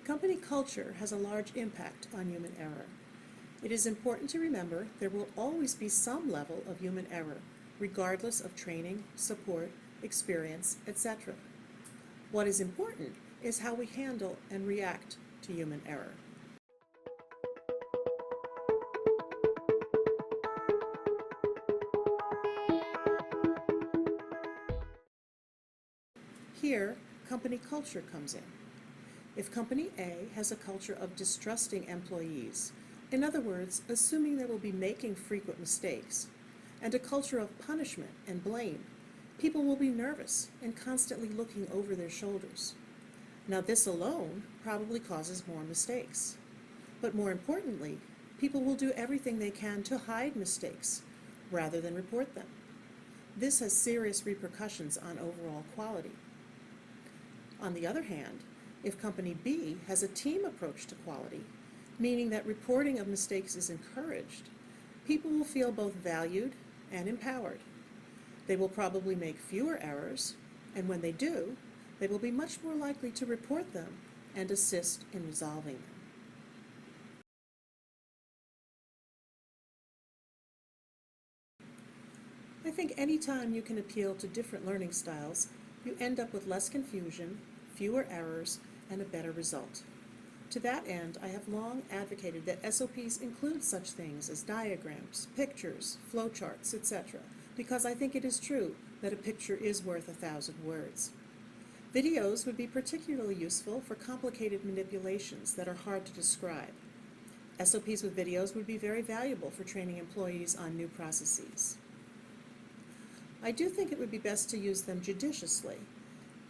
Company culture has a large impact on human error. It is important to remember there will always be some level of human error, regardless of training, support, experience, etc. What is important is how we handle and react to human error. Here, company culture comes in. If Company A has a culture of distrusting employees, in other words, assuming they will be making frequent mistakes, and a culture of punishment and blame, people will be nervous and constantly looking over their shoulders. Now, this alone probably causes more mistakes. But more importantly, people will do everything they can to hide mistakes rather than report them. This has serious repercussions on overall quality. On the other hand, if Company B has a team approach to quality, meaning that reporting of mistakes is encouraged, people will feel both valued and empowered. They will probably make fewer errors, and when they do, they will be much more likely to report them and assist in resolving them. I think any time you can appeal to different learning styles, you end up with less confusion, fewer errors, and a better result. To that end, I have long advocated that SOPs include such things as diagrams, pictures, flowcharts, etc., because I think it is true that a picture is worth 1,000 words. Videos would be particularly useful for complicated manipulations that are hard to describe. SOPs with videos would be very valuable for training employees on new processes. I do think it would be best to use them judiciously,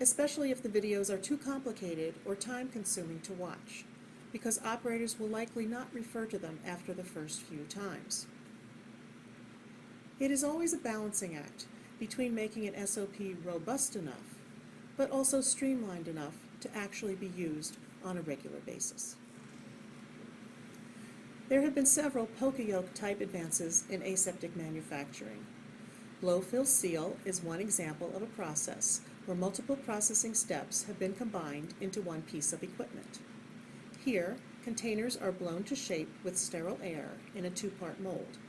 especially if the videos are too complicated or time-consuming to watch, because operators will likely not refer to them after the first few times. It is always a balancing act between making an SOP robust enough, but also streamlined enough to actually be used on a regular basis. There have been several poka-yoke type advances in aseptic manufacturing. Blow-fill-seal is one example of a process where multiple processing steps have been combined into one piece of equipment. Here, containers are blown to shape with sterile air in a two-part mold.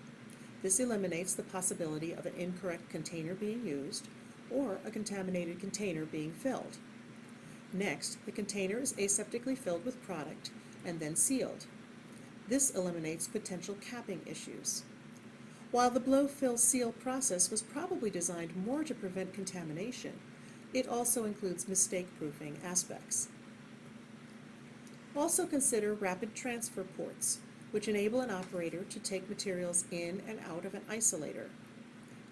This eliminates the possibility of an incorrect container being used or a contaminated container being filled. Next, the container is aseptically filled with product and then sealed. This eliminates potential capping issues. While the blow-fill-seal process was probably designed more to prevent contamination, it also includes mistake-proofing aspects. Also consider rapid transfer ports, which enable an operator to take materials in and out of an isolator.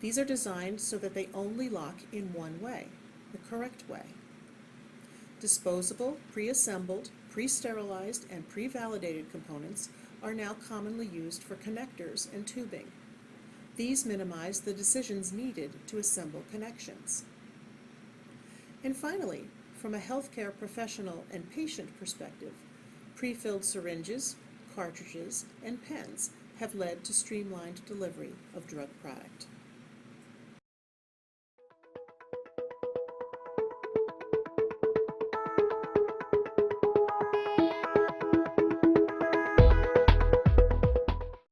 These are designed so that they only lock in one way, the correct way. Disposable, pre-assembled, pre-sterilized, and pre-validated components are now commonly used for connectors and tubing. These minimize the decisions needed to assemble connections. And finally, from a healthcare professional and patient perspective, pre-filled syringes, cartridges, and pens have led to streamlined delivery of drug product.